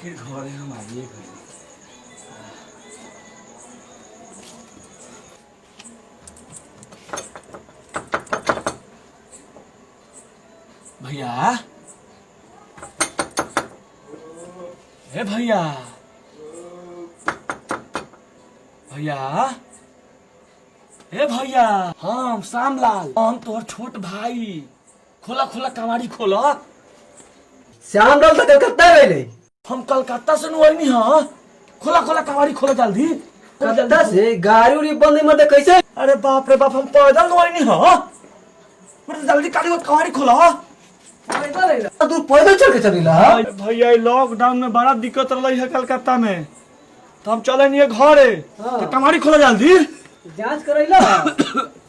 आखिर घरे हम आइए गए। भैया, हे भैया, भैया, हे भैया, हम श्यामलाल, हम तोहर छोट भाई। खोला खोला कमाड़ी खोला। श्यामलाल तो कलकत्ता गए। हम कलकत्ता से नुआईनी हाँ। खोला खोला कमाड़ी खोला जल्दी। कलकत्ता से गाड़ी उड़ी बंद नहीं मरते कैसे? अरे बाप रे बाप, हम पैदल नुआईनी हाँ। मतलब जल्दी कमाड़ी खोला। तू पैदल चल के चलीला? भैया लॉकडाउन में बड़ा दिक्कत रही है कलकत्ता में, तो हम चले नहीं घरे। तो कमाड़ी खोला जल्दी। जांच करैला?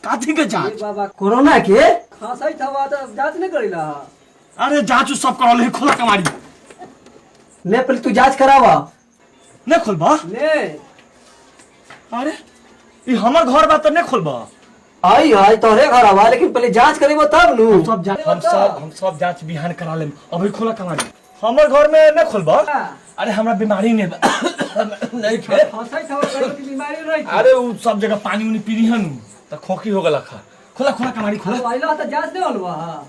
काथी के जांच? बाबा कोरोना के खांसाई था तो जांच नहीं करैला? अरे जांच सब करल है। खोला कमाड़ी। ने पहले तू जांच करावा। नहीं खोलबा? ने अरे ये हमर घर बा तो नहीं खोलबा। आई आई तोरे घर आवा, लेकिन पहले जांच करेबो तब नु। हम सब जांच बिहान करा लेम। अभी खोला कमाड़ी। हमर घर में नहीं खोलबा। अरे हमरा बीमारी नहीं नहीं थे। खांसाई था की बीमारी रही। अरे वो सब जगह पानी उनी पीनी हन तो खोखी हो गला खा। खोला खोला कमाड़ी खोला। आइला तो जांच नहीं होलवा।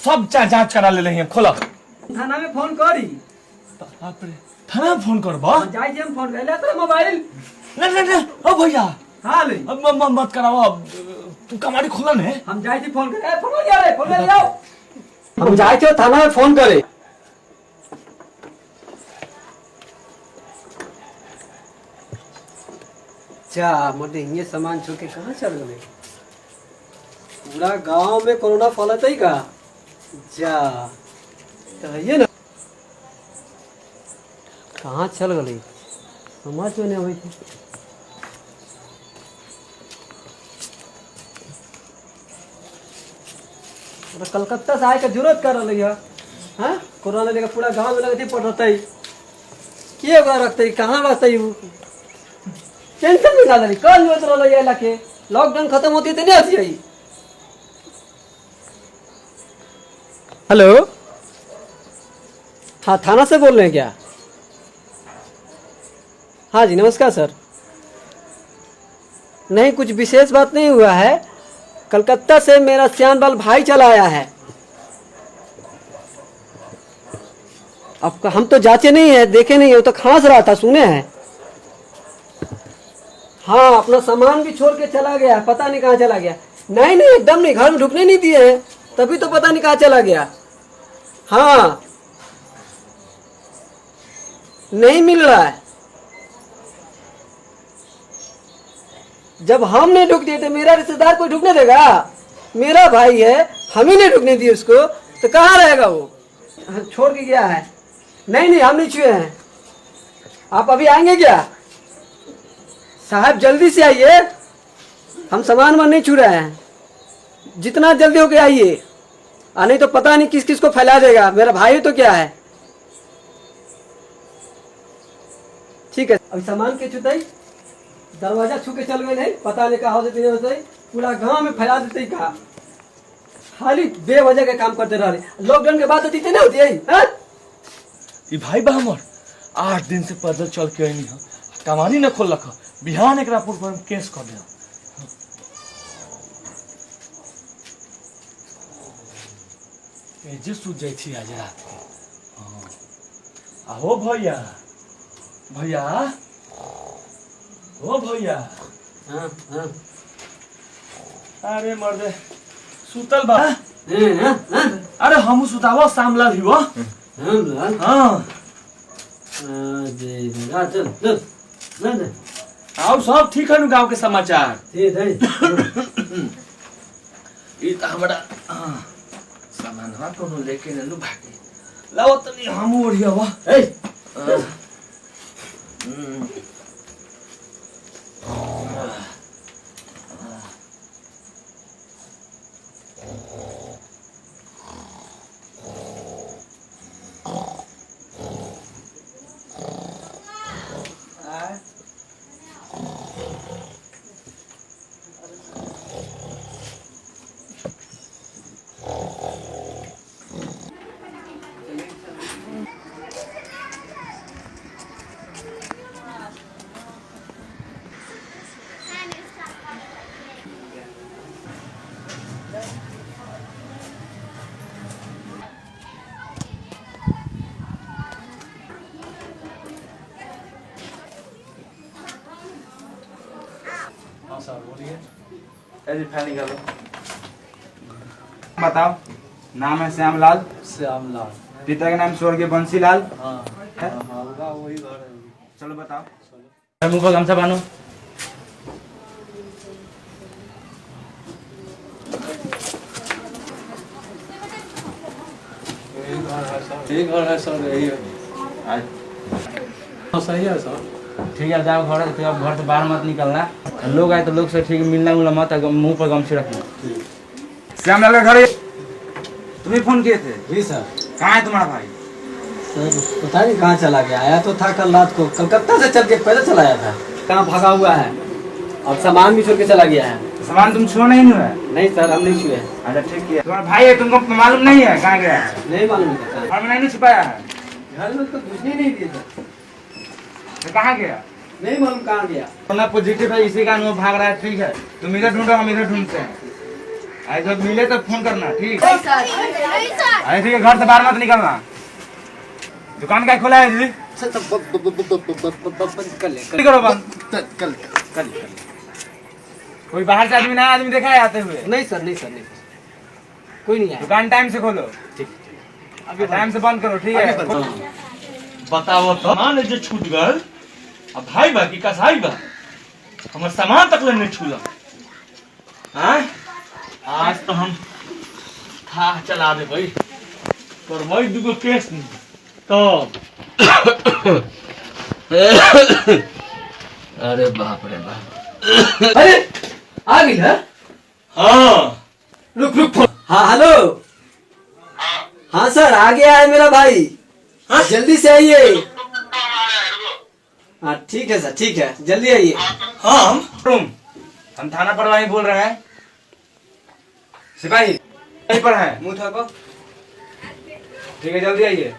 सब जांच करा ले हैं। खोला। थाना में फोन करी। बाप रे, थाना में फोन करबा? जाई जे फोन करले तो मोबाइल। नहीं ओ भैया। हां ले। अब मत कराओ। तू कमाड़ी खोला ने। हम जाई थी फोन करे। फोन ले रे, फोन ले आओ। हम जाई थे थाना में फोन करे। जा मोटे ये सामान छू के कहाँ चल गए? पूरा गांव में कोरोना फैलत है का? जा तो ये ना कहाँ चल गई समझ में नहीं आई थी। कलकत्ता से आए का जरूरत कर रही है। हाँ कोरोना लेकर पूरा गांव में लगती पड़ते के रखते कहाँ रखते टेंशन नहीं डाल रही। कल न्यूज रही है के लॉकडाउन खत्म होती तो नहीं आती है। हेलो, हाँ थाना से बोल रहे हैं क्या? हाँ जी नमस्कार सर। नहीं कुछ विशेष बात नहीं हुआ है। कलकत्ता से मेरा श्यामलाल भाई चला आया है। अब हम तो जांचे नहीं है, देखे नहीं है, वो तो खांस रहा था सुने हैं। हाँ अपना सामान भी छोड़ के चला गया, पता नहीं कहाँ चला गया। नहीं नहीं एकदम नहीं, घर में ढुकने नहीं दिए हैं, तभी तो पता नहीं कहाँ चला गया। हाँ नहीं मिल रहा है। जब हम नहीं ढुक दिए तो मेरा रिश्तेदार कोई ढुकने देगा? मेरा भाई है, हम ही नहीं ढुकने दिए उसको तो कहाँ रहेगा वो? छोड़ के गया है। नहीं नहीं हम नहीं छुए हैं। आप अभी आएंगे क्या? साहब जल्दी से आइए, हम सामान वान नहीं छू रहे हैं। जितना जल्दी हो के आइए, नहीं तो पता नहीं किस किस को फैला देगा। मेरा भाई तो क्या है। ठीक है अभी सामान के छूते दरवाजा छू के चल गए नहीं, पता नहीं कहा होते होते पूरा गांव में फैला देते। कहा खाली बेवजह के काम करते रहे। लॉकडाउन के बाद होती नहीं होती है। ये भाई बा हमर 8 दिन से पैदल चल के आईनी है। कमानी न खोल रखा। बिहान एक पर केस कर दिया। जे सूझ जाई थी आज रात को। आहो भैया, भैया, ओ भैया। हाँ हाँ अरे मर्दे सुतल बा। अरे हम सुतावा श्यामलाल ही वो। हाँ आओ सब ठीक है नु गांव के समाचार? ये तो हमारा सामान हा कोनो लेके न भागे लाओ तनी हम ओढ़िया वा। सर बोलिए। ऐसे फाइल निकालो। बताओ। नाम है श्यामलाल। श्यामलाल। पिता का नाम स्वर्गीय बंसीलाल। हाँ हाँ वही घर है। चलो बताओ। मुंह पर गमछा बांधो। ठीक है सर यही है। हाँ सही है सर। ठीक है जाओ घर से, अब घर से बाहर मत निकलना। लोग आए तो लोग से ठीक मिलना मिलना मत, मुंह पर गमछी रखना। श्यामलाल का घर है। तुम्हें फोन किए थे? जी सर। कहाँ है तुम्हारा भाई? सर पता नहीं कहाँ चला गया, आया तो था कल रात को, कलकत्ता से चल के पैदल चला आया था। कहाँ भागा हुआ है और सामान भी छोड़ के चला गया है। सामान तुम छुआ नहीं हुआ? नहीं सर हम नहीं छुए। अच्छा ठीक है। तुम्हारा भाई है, तुमको मालूम नहीं है कहाँ गया है? नहीं मालूम है। घर में नहीं छुपाया है? घर में तो घुसने नहीं दिए सर। तो कहाँ गया? नहीं मालूम कहाँ गया। कोरोना पॉजिटिव है, इसी का अनुभव भाग रहा है। ठीक है तुम इधर ढूंढो, हम इधर ढूंढते हैं। अरे जब मिले तो फोन करना। ठीक है अरे ठीक है, घर से बाहर मत निकलना। दुकान का खोला है जी? सर कर ले करो बंद। कल कल कोई बाहर से आदमी नया आदमी देखा है आते हुए? नहीं सर नहीं सर नहीं सर कोई नहीं आया। दुकान टाइम से खोलो। ठीक अभी टाइम से बंद करो। ठीक है बताओ तो सामान जो छूट गल, अब भाई बा की कसाई बा, हमर सामान तक ले नहीं छूला। हाँ आज तो हम था चला दे भाई, पर वही दुगो केस नहीं तो अरे बाप रे बाप। अरे आ गई है। हाँ रुक रुक फोन। हाँ हेलो। हाँ सर आ गया है मेरा भाई। हाँ? जल्दी से आइए। हाँ ठीक है सर ठीक है जल्दी आइए। हम थाना प्रभारी बोल रहे हैं। सिपाही यहीं पर है, मुंह थको। ठीक है जल्दी आइए।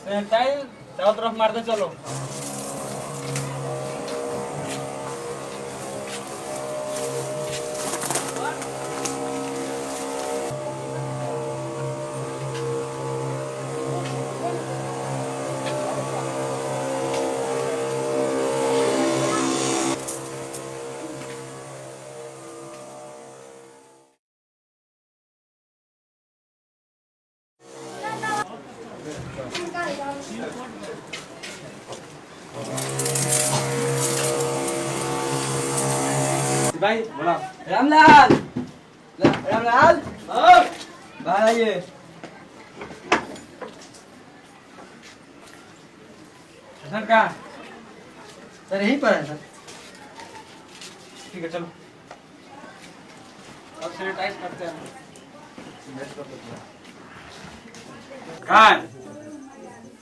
चारों तरफ मारते चलो। सिपाही बोला। रामलाल रामलाल बाहर आइए। सर का सर यहीं पर है सर। ठीक है चलो। अब सैनिटाइज करते हैं। कहाँ है?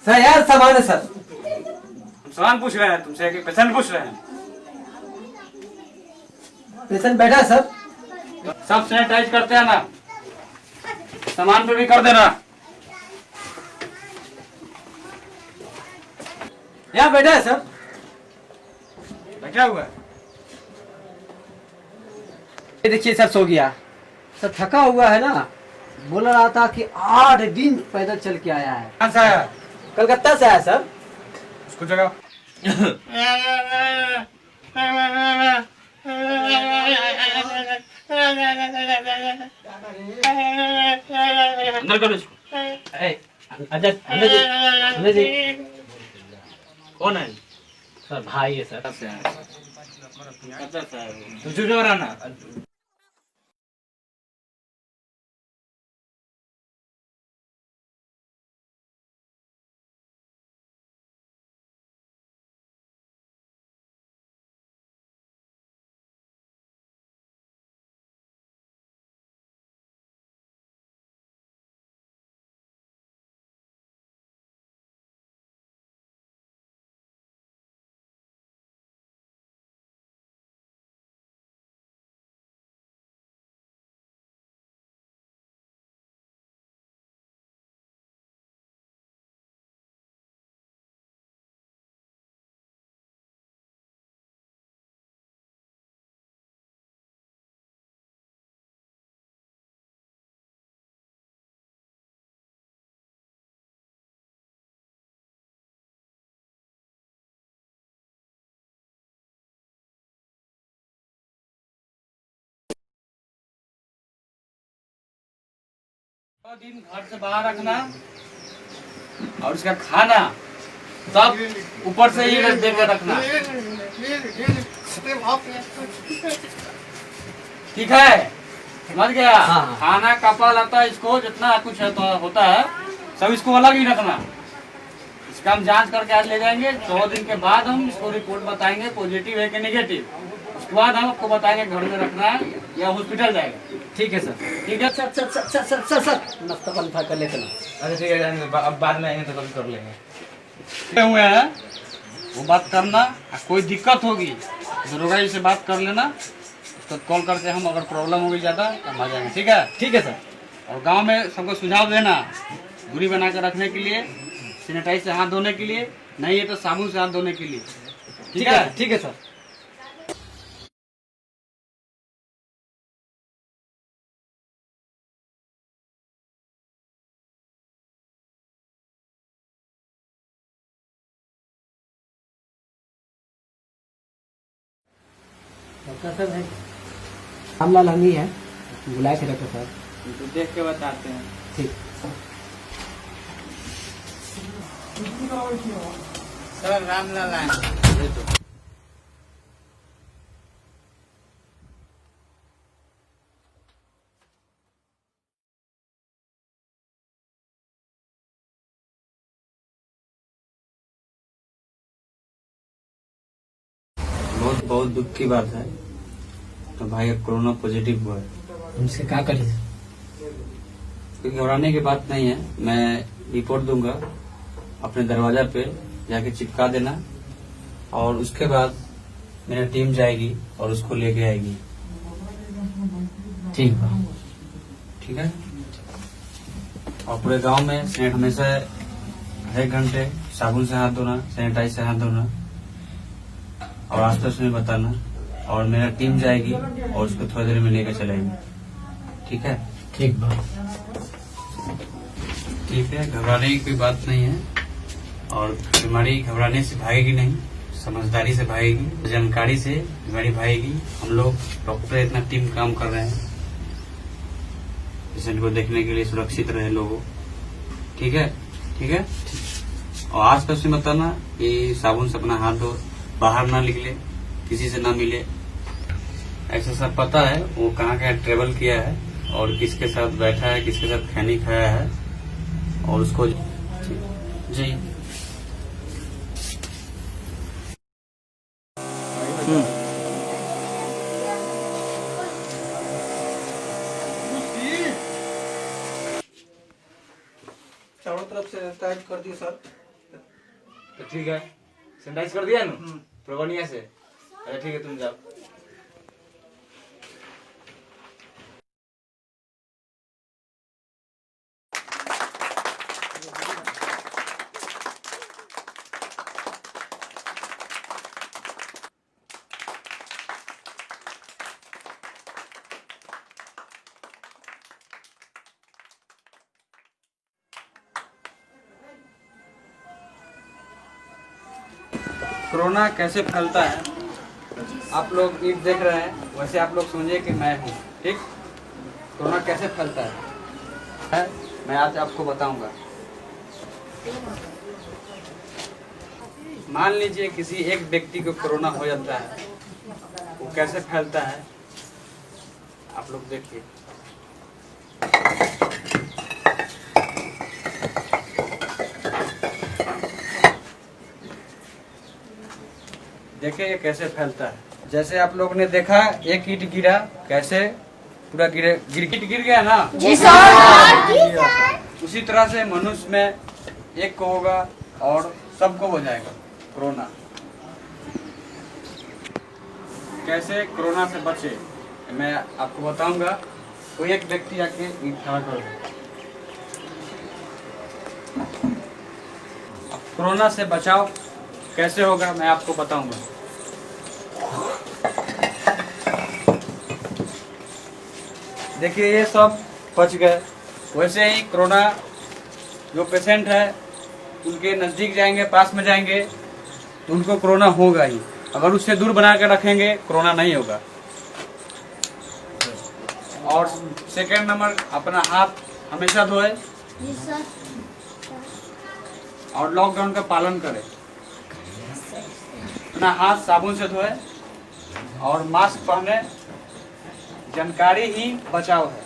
सर यार सामान है सर। हम सवाल पूछ रहे हैं तुमसे, कि पेशेंट पूछ रहे हैं। पेशेंट बैठा है सर। सब सैनिटाइज करते हैं ना, सामान पे भी कर देना। यहाँ बैठा है सर। बैठा हुआ है। ये देखिए सर सो गया। सर थका हुआ है ना, बोल रहा था कि 8 दिन पैदल चल के आया है। कहाँ से आया? कलकत्ता से आया सर। उसको जगह अंदर करो इसको। अंदर जी कौन है? सर भाई है सर। तो चुप रहना। दिन घर से बाहर रखना और उसका खाना सब ऊपर से ही देकर रखना, ठीक है? समझ गया? हाँ। खाना कपड़ा लता इसको जितना कुछ है तो होता है सब इसको अलग ही रखना। इसका हम जांच करके आज ले जाएंगे। 14 दिन के बाद हम इसको रिपोर्ट बताएंगे पॉजिटिव है कि नेगेटिव। उसके बाद हम आपको बताएंगे घर में रखना है या हॉस्पिटल जाएगा। ठीक है सर। ठीक है? सर नाश्ता पानी खा कर लेते ना। अच्छा ठीक है, अब बाद में आएंगे तो कभी कर लेंगे। हुए हैं वो बात करना, कोई दिक्कत होगी दरोगा जी से बात कर लेना, तो कॉल करके हम अगर प्रॉब्लम होगी ज़्यादा तो हम आ जाएंगे। ठीक है? ठीक है सर। और गांव में सबको सुझाव देना दूरी बना कर रखने के लिए, सैनिटाइज से हाथ धोने के लिए, नहीं है तो साबुन से हाथ धोने के लिए। ठीक है? ठीक है सर। डॉक्टर साहब है, रामलाल हमी है, बुलाए थे डॉक्टर साहब। तो देख के बताते हैं। ठीक। सर रामलाल आए। बहुत बहुत दुख की बात है तो भाई अब कोरोना पॉजिटिव हुआ है। उनसे क्या करिए? कोई घबराने की बात नहीं है, मैं रिपोर्ट दूंगा, अपने दरवाजा पे जाके चिपका देना और उसके बाद मेरी टीम जाएगी और उसको लेके आएगी। ठीक है। ठीक है? और पूरे गांव में हमेशा हर 1 घंटे साबुन से हाथ धोना, सैनिटाइज से हाथ धोना और आसपास में बताना, और मेरा टीम जाएगी और उसको थोड़ी देर में लेकर चलेगी। ठीक है? ठीक बा। ठीक है, घबराने की कोई बात नहीं है और बीमारी घबराने से भागेगी नहीं, समझदारी से भागेगी, जानकारी से बीमारी भागेगी। हम लोग डॉक्टर इतना टीम काम कर रहे हैं पेशेंट को देखने के लिए, सुरक्षित रहे लोगों। ठीक है? ठीक है? और आसपास में बताना कि साबुन से अपना हाथ धो, बाहर ना निकले, किसी से ना मिले। ऐसा सब पता है वो कहाँ कहाँ ट्रेवल किया है और किसके साथ बैठा है, किसके साथ खैनी खाया है और उसको जी चारों तरफ से टाइट कर दिए सर। तो ठीक है, सैनिटाइज कर दिया ना प्रोवनिया से। अच्छा ठीक है, तुम जाओ। कोरोना कैसे फैलता है आप लोग ईद देख रहे हैं, वैसे आप लोग समझिए कि मैं हूँ। ठीक? कोरोना कैसे फैलता है मैं आज आपको बताऊंगा। मान लीजिए किसी एक व्यक्ति को कोरोना हो जाता है, वो कैसे फैलता है आप लोग देखिए। देखिए ये कैसे फैलता है। जैसे आप लोगों ने देखा एक ईंट गिरा, कैसे पूरा गिर गया ना। जी सर। उसी तरह से मनुष्य में एक को होगा और सबको हो जाएगा कोरोना। कैसे कोरोना से बचे मैं आपको बताऊंगा। कोई एक व्यक्ति आके ईंट खड़ा कर दे। अब कोरोना से बचाव कैसे होगा मैं आपको बताऊंगा। देखिए ये सब बच गए। वैसे ही कोरोना जो पेशेंट है उनके नज़दीक जाएंगे, पास में जाएंगे तो उनको कोरोना होगा ही। अगर उससे दूर बना कर रखेंगे कोरोना नहीं होगा। और सेकेंड नंबर, अपना हमेशा धोए और लॉकडाउन का पालन करें। अपना हाथ साबुन से धोए और मास्क पहने। जानकारी ही बचाव है।